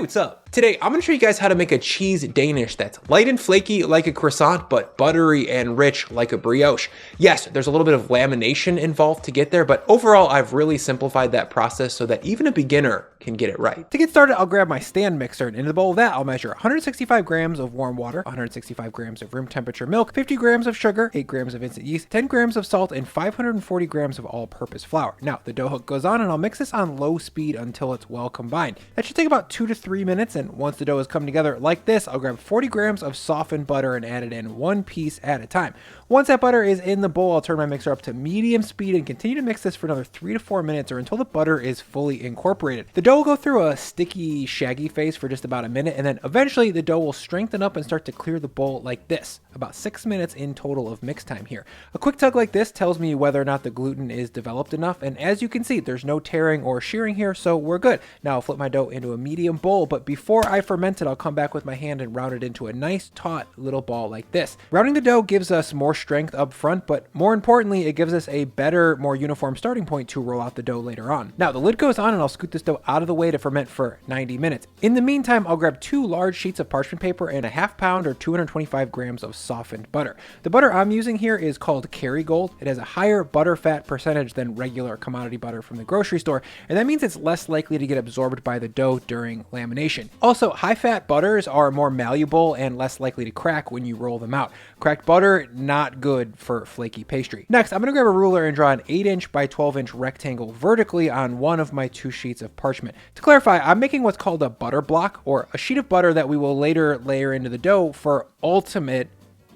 what's up? Today, I'm gonna show you guys how to make a cheese Danish that's light and flaky like a croissant, but buttery and rich like a brioche. Yes, there's a little bit of lamination involved to get there, but overall, I've really simplified that process so that even a beginner can get it right. To get started, I'll grab my stand mixer, and in the bowl of that, I'll measure 165 grams of warm water, 165 grams of room temperature milk, 50 grams of sugar, 8 grams of instant yeast, 10 grams of salt, and 540 grams of all-purpose flour. Now, the dough hook goes on, and I'll mix this on low speed until it's well combined. That should take about 2 to 3 minutes, and once the dough has come together like this, I'll grab 40 grams of softened butter and add it in one piece at a time. Once that butter is in the bowl, I'll turn my mixer up to medium speed and continue to mix this for another 3 to 4 minutes or until the butter is fully incorporated. The dough will go through a sticky, shaggy phase for just about a minute, and then eventually the dough will strengthen up and start to clear the bowl like this. About 6 minutes in total of mix time here. A quick tug like this tells me whether or not the gluten is developed enough, and as you can see, there's no tearing or shearing here, so we're good. Now I'll flip my dough into a medium bowl, but before I ferment it, I'll come back with my hand and round it into a nice taut little ball like this. Rounding the dough gives us more strength up front, but more importantly, it gives us a better, more uniform starting point to roll out the dough later on. Now the lid goes on, and I'll scoot this dough out of the way to ferment for 90 minutes. In the meantime, I'll grab 2 large sheets of parchment paper and a half pound or 225 grams of softened butter. The butter I'm using here is called Kerrygold. It has a higher butter fat percentage than regular commodity butter from the grocery store, and that means it's less likely to get absorbed by the dough during lamination. Also, high fat butters are more malleable and less likely to crack when you roll them out. Cracked butter, not good for flaky pastry. Next, I'm gonna grab a ruler and draw an 8-inch by 12-inch rectangle vertically on one of my 2 sheets of parchment. To clarify, I'm making what's called a butter block, or a sheet of butter that we will later layer into the dough for ultimate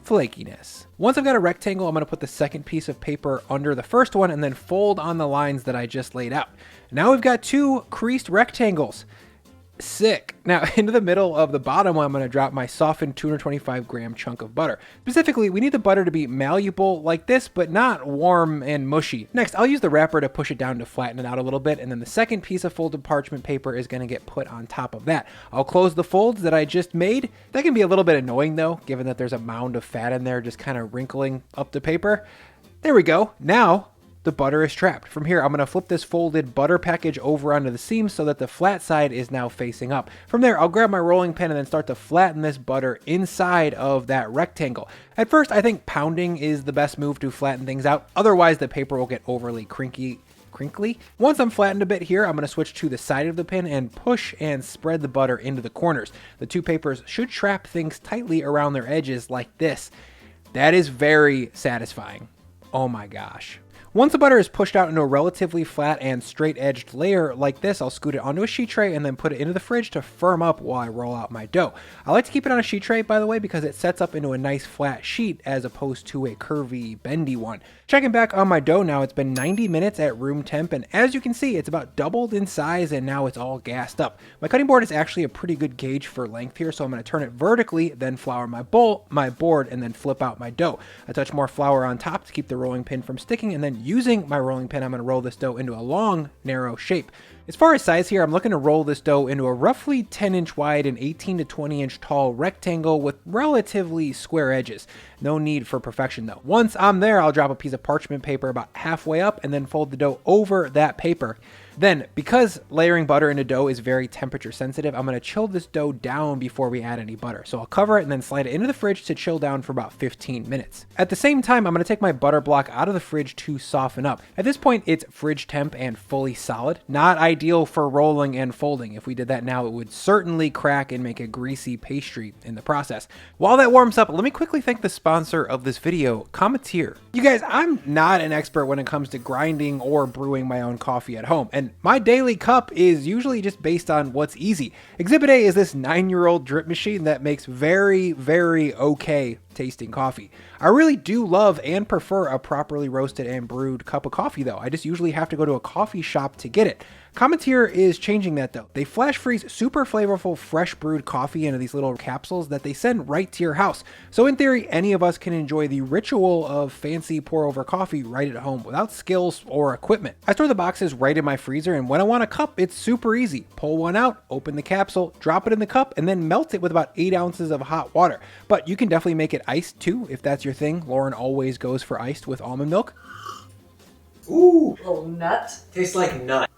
flakiness. Once I've got a rectangle, I'm going to put the second piece of paper under the first one and then fold on the lines that I just laid out. Now we've got 2 creased rectangles. Sick. Now into the middle of the bottom one, I'm going to drop my softened 225 gram chunk of butter. Specifically, we need the butter to be malleable like this, but not warm and mushy. Next, I'll use the wrapper to push it down to flatten it out a little bit, and then the second piece of folded parchment paper is going to get put on top of that. I'll close the folds that I just made. That can be a little bit annoying though, given that there's a mound of fat in there just kind of wrinkling up the paper. There we go. Now the butter is trapped. From here, I'm going to flip this folded butter package over onto the seam so that the flat side is now facing up. From there, I'll grab my rolling pin and then start to flatten this butter inside of that rectangle. At first, I think pounding is the best move to flatten things out. Otherwise, the paper will get overly crinkly. Once I'm flattened a bit here, I'm going to switch to the side of the pin and push and spread the butter into the corners. The 2 papers should trap things tightly around their edges like this. That is very satisfying. Oh my gosh. Once the butter is pushed out into a relatively flat and straight-edged layer like this, I'll scoot it onto a sheet tray and then put it into the fridge to firm up while I roll out my dough. I like to keep it on a sheet tray, by the way, because it sets up into a nice flat sheet as opposed to a curvy, bendy one. Checking back on my dough now, it's been 90 minutes at room temp, and as you can see, it's about doubled in size and now it's all gassed up. My cutting board is actually a pretty good gauge for length here, so I'm going to turn it vertically, then flour my board, and then flip out my dough. I touch more flour on top to keep the rolling pin from sticking, and then using my rolling pin, I'm going to roll this dough into a long, narrow shape. As far as size here, I'm looking to roll this dough into a roughly 10-inch wide and 18 to 20-inch tall rectangle with relatively square edges. No need for perfection though. Once I'm there, I'll drop a piece of parchment paper about halfway up and then fold the dough over that paper. Then, because layering butter into dough is very temperature sensitive, I'm going to chill this dough down before we add any butter. So I'll cover it and then slide it into the fridge to chill down for about 15 minutes. At the same time, I'm going to take my butter block out of the fridge to soften up. At this point, it's fridge temp and fully solid. Not ideal for rolling and folding. If we did that now, it would certainly crack and make a greasy pastry in the process. While that warms up, let me quickly thank the sponsor of this video, Cometeer. You guys, I'm not an expert when it comes to grinding or brewing my own coffee at home, and my daily cup is usually just based on what's easy. Exhibit A is this 9-year-old drip machine that makes very, very okay tasting coffee. I really do love and prefer a properly roasted and brewed cup of coffee though. I just usually have to go to a coffee shop to get it. Cometeer is changing that though. They flash freeze super flavorful fresh brewed coffee into these little capsules that they send right to your house. So in theory, any of us can enjoy the ritual of fancy pour over coffee right at home without skills or equipment. I store the boxes right in my freezer, and when I want a cup, it's super easy. Pull one out, open the capsule, drop it in the cup, and then melt it with about 8 ounces of hot water. But you can definitely make it iced too, if that's your thing. Lauren always goes for iced with almond milk. Ooh, Little nut. tastes like nut.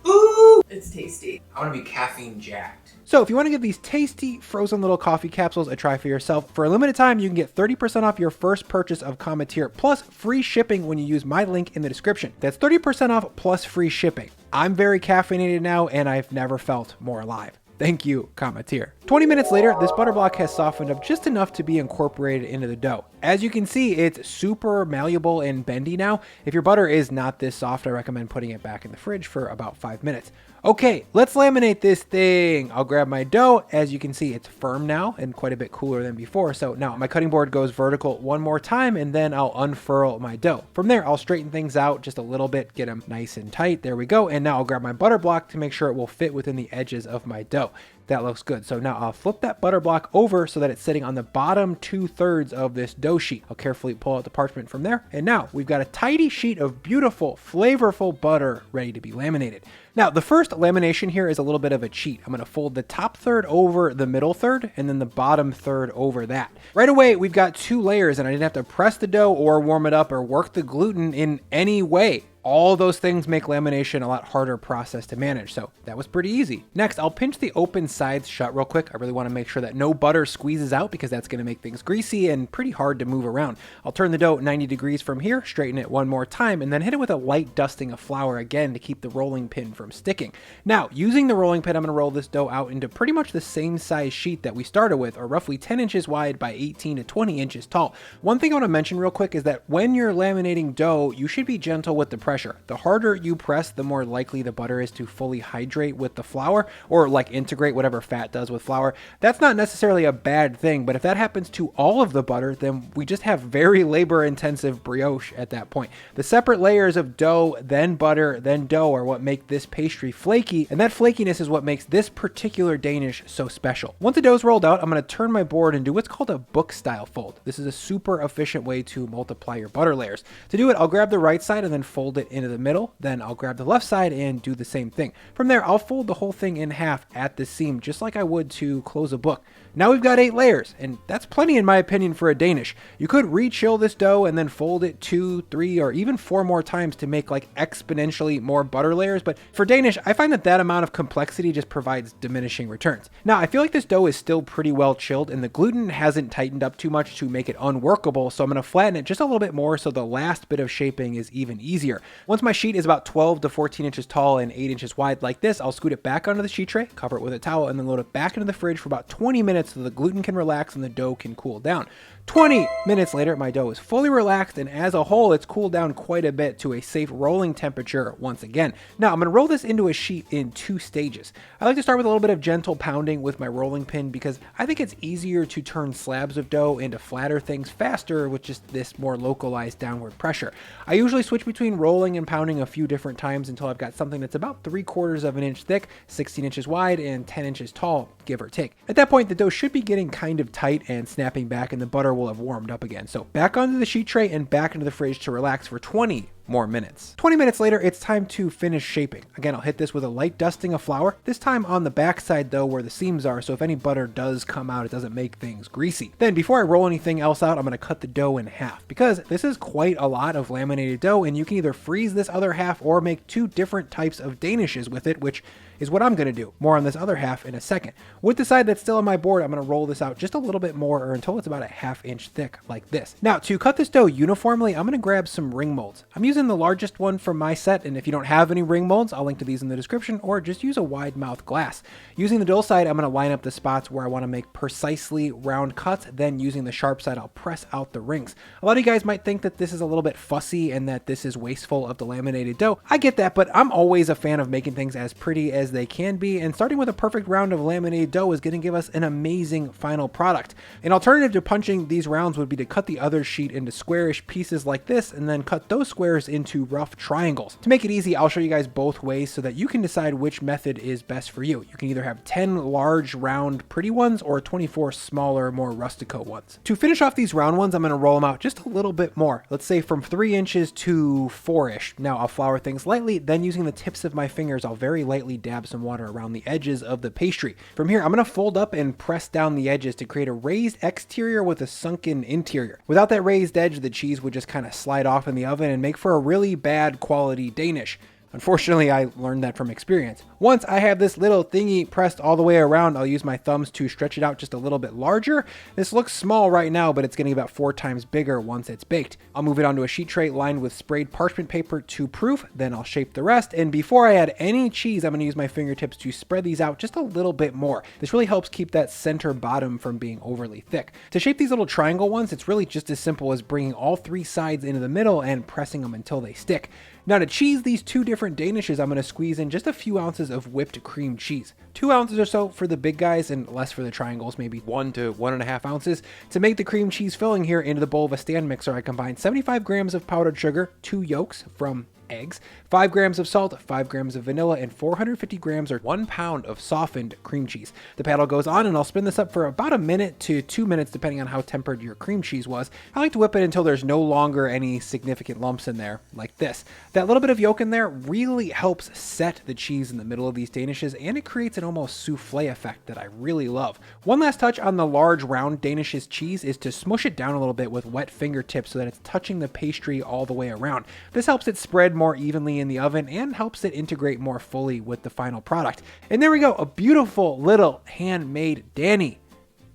Ooh! It's tasty. I want to be caffeine jacked. So if you want to give these tasty frozen little coffee capsules a try for yourself, for a limited time, you can get 30% off your first purchase of Cometeer plus free shipping when you use my link in the description. That's 30% off plus free shipping. I'm very caffeinated now and I've never felt more alive. Thank you, Cometeer. 20 minutes later, this butter block has softened up just enough to be incorporated into the dough. As you can see, it's super malleable and bendy now. If your butter is not this soft, I recommend putting it back in the fridge for about 5 minutes. Okay, let's laminate this thing. I'll grab my dough. As you can see, it's firm now and quite a bit cooler than before. So now my cutting board goes vertical one more time and then I'll unfurl my dough. From there, I'll straighten things out just a little bit, get them nice and tight. There we go. And now I'll grab my butter block to make sure it will fit within the edges of my dough. That looks good. So now I'll flip that butter block over so that it's sitting on the bottom 2/3 of this dough sheet. I'll carefully pull out the parchment from there. And now we've got a tidy sheet of beautiful, flavorful butter ready to be laminated. Now, the first lamination here is a little bit of a cheat. I'm going to fold the top third over the middle third and then the bottom third over that. Right away, we've got 2 layers and I didn't have to press the dough or warm it up or work the gluten in any way. All those things make lamination a lot harder process to manage, so that was pretty easy. Next, I'll pinch the open sides shut real quick. I really want to make sure that no butter squeezes out because that's going to make things greasy and pretty hard to move around. I'll turn the dough 90 degrees from here, straighten it one more time, and then hit it with a light dusting of flour again to keep the rolling pin from sticking. Now, using the rolling pin, I'm going to roll this dough out into pretty much the same size sheet that we started with, or roughly 10 inches wide by 18 to 20 inches tall. One thing I want to mention real quick is that when you're laminating dough, you should be gentle with the pressure. The harder you press, the more likely the butter is to fully hydrate with the flour or like integrate whatever fat does with flour. That's not necessarily a bad thing, but if that happens to all of the butter, then we just have very labor intensive brioche at that point. The separate layers of dough, then butter, then dough are what make this pastry flaky, and that flakiness is what makes this particular Danish so special. Once the dough's rolled out, I'm going to turn my board and do what's called a book style fold. This is a super efficient way to multiply your butter layers. To do it, I'll grab the right side and then fold it into the middle. Then I'll grab the left side and do the same thing. From there, I'll fold the whole thing in half at the seam, just like I would to close a book. Now we've got 8 layers, and that's plenty in my opinion for a Danish. You could re-chill this dough and then fold it 2, 3, or even 4 more times to make like exponentially more butter layers, but for Danish, I find that amount of complexity just provides diminishing returns. Now, I feel like this dough is still pretty well chilled, and the gluten hasn't tightened up too much to make it unworkable, so I'm going to flatten it just a little bit more so the last bit of shaping is even easier. Once my sheet is about 12 to 14 inches tall and 8 inches wide like this, I'll scoot it back onto the sheet tray, cover it with a towel, and then load it back into the fridge for about 20 minutes so the gluten can relax and the dough can cool down. 20 minutes later, my dough is fully relaxed, and as a whole, it's cooled down quite a bit to a safe rolling temperature once again. Now, I'm going to roll this into a sheet in 2 stages. I like to start with a little bit of gentle pounding with my rolling pin because I think it's easier to turn slabs of dough into flatter things faster with just this more localized downward pressure. I usually switch between rolling and pounding a few different times until I've got something that's about 3/4 of an inch thick, 16 inches wide, and 10 inches tall, give or take. At that point, the dough should be getting kind of tight and snapping back, and the butter will have warmed up again. So back onto the sheet tray and back into the fridge to relax for 20 more minutes. 20 minutes later, it's time to finish shaping. Again, I'll hit this with a light dusting of flour, this time on the back side though where the seams are, so if any butter does come out, it doesn't make things greasy. Then before I roll anything else out, I'm going to cut the dough in half because this is quite a lot of laminated dough, and you can either freeze this other half or make 2 different types of danishes with it, which is what I'm going to do. More on this other half in a second. With the side that's still on my board, I'm going to roll this out just a little bit more or until it's about a 1/2 inch thick like this. Now, to cut this dough uniformly, I'm going to grab some ring molds. I'm using the largest one from my set, and if you don't have any ring molds, I'll link to these in the description, or just use a wide mouth glass. Using the dull side, I'm going to line up the spots where I want to make precisely round cuts. Then using the sharp side, I'll press out the rings. A lot of you guys might think that this is a little bit fussy and that this is wasteful of the laminated dough. I get that, but I'm always a fan of making things as pretty as they can be, and starting with a perfect round of laminated dough is going to give us an amazing final product. An alternative to punching these rounds would be to cut the other sheet into squarish pieces like this, and then cut those squares into rough triangles. To make it easy, I'll show you guys both ways so that you can decide which method is best for you. You can either have 10 large, round, pretty ones, or 24 smaller, more rustico ones. To finish off these round ones, I'm going to roll them out just a little bit more. Let's say from 3 inches to 4-ish. Now I'll flour things lightly, then using the tips of my fingers, I'll very lightly dab some water around the edges of the pastry. From here, I'm going to fold up and press down the edges to create a raised exterior with a sunken interior. Without that raised edge, the cheese would just kind of slide off in the oven and make for a really bad quality Danish. Unfortunately, I learned that from experience. Once I have this little thingy pressed all the way around, I'll use my thumbs to stretch it out just a little bit larger. This looks small right now, but it's getting about 4 times bigger once it's baked. I'll move it onto a sheet tray lined with sprayed parchment paper to proof, then I'll shape the rest. And before I add any cheese, I'm gonna use my fingertips to spread these out just a little bit more. This really helps keep that center bottom from being overly thick. To shape these little triangle ones, it's really just as simple as bringing all 3 sides into the middle and pressing them until they stick. Now to cheese these 2 different danishes, I'm going to squeeze in just a few ounces of whipped cream cheese. 2 ounces or so for the big guys and less for the triangles, maybe 1 to 1.5 ounces. To make the cream cheese filling here into the bowl of a stand mixer, I combine 75 grams of powdered sugar, 2 yolks from eggs, 5 grams of salt, 5 grams of vanilla, and 450 grams or 1 pound of softened cream cheese. The paddle goes on and I'll spin this up for about a minute to 2 minutes depending on how tempered your cream cheese was. I like to whip it until there's no longer any significant lumps in there, like this. That little bit of yolk in there really helps set the cheese in the middle of these danishes, and it creates an almost souffle effect that I really love. One last touch on the large round danishes cheese is to smush it down a little bit with wet fingertips so that it's touching the pastry all the way around. This helps it spread more evenly in the oven and helps it integrate more fully with the final product. And there we go, a beautiful little handmade Dani.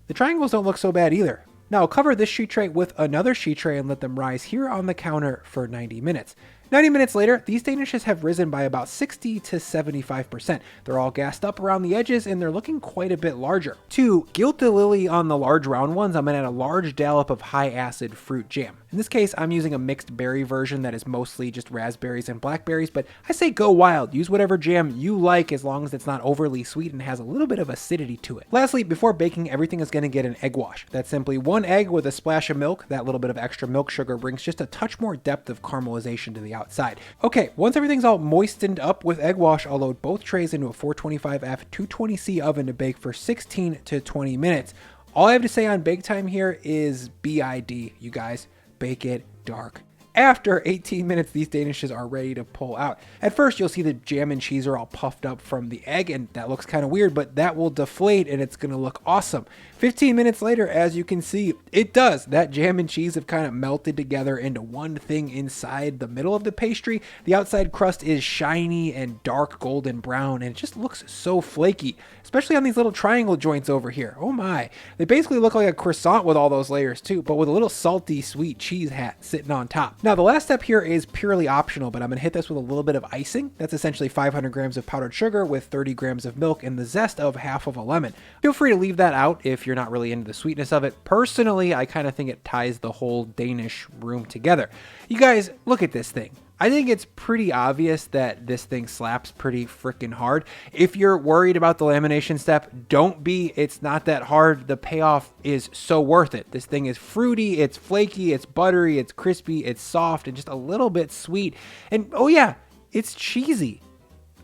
The triangles don't look so bad either. Now I'll cover this sheet tray with another sheet tray and let them rise here on the counter for 90 minutes. 90 minutes later, these danishes have risen by about 60 to 75%. They're all gassed up around the edges and they're looking quite a bit larger. To gild the lily on the large round ones, I'm gonna add a large dollop of high acid fruit jam. In this case, I'm using a mixed berry version that is mostly just raspberries and blackberries, but I say go wild. Use whatever jam you like as long as it's not overly sweet and has a little bit of acidity to it. Lastly, before baking, everything is gonna get an egg wash. That's simply 1 egg with a splash of milk. That little bit of extra milk sugar brings just a touch more depth of caramelization to the outside. Okay, once everything's all moistened up with egg wash, I'll load both trays into a 425F 220C oven to bake for 16 to 20 minutes. All I have to say on bake time here is BID, you guys. Bake it dark. After 18 minutes, these danishes are ready to pull out. At first, you'll see the jam and cheese are all puffed up from the egg, and that looks kind of weird, but that will deflate and it's going to look awesome. 15 minutes later, as you can see, it does. That jam and cheese have kind of melted together into one thing inside the middle of the pastry. The outside crust is shiny and dark golden brown, and it just looks so flaky, especially on these little triangle joints over here. Oh my. They basically look like a croissant with all those layers too, but with a little salty, sweet cheese hat sitting on top. Now, the last step here is purely optional, but I'm going to hit this with a little bit of icing. That's essentially 500 grams of powdered sugar with 30 grams of milk and the zest of half of a lemon. Feel free to leave that out if you're not really into the sweetness of it. Personally, I kind of think it ties the whole Danish room together. You guys, look at this thing. I think it's pretty obvious that this thing slaps pretty freaking hard. If you're worried about the lamination step, don't be. It's not that hard. The payoff is so worth it. This thing is fruity, it's flaky, it's buttery, it's crispy, it's soft, and just a little bit sweet. And oh yeah, it's cheesy.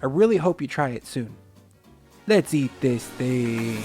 I really hope you try it soon. Let's eat this thing.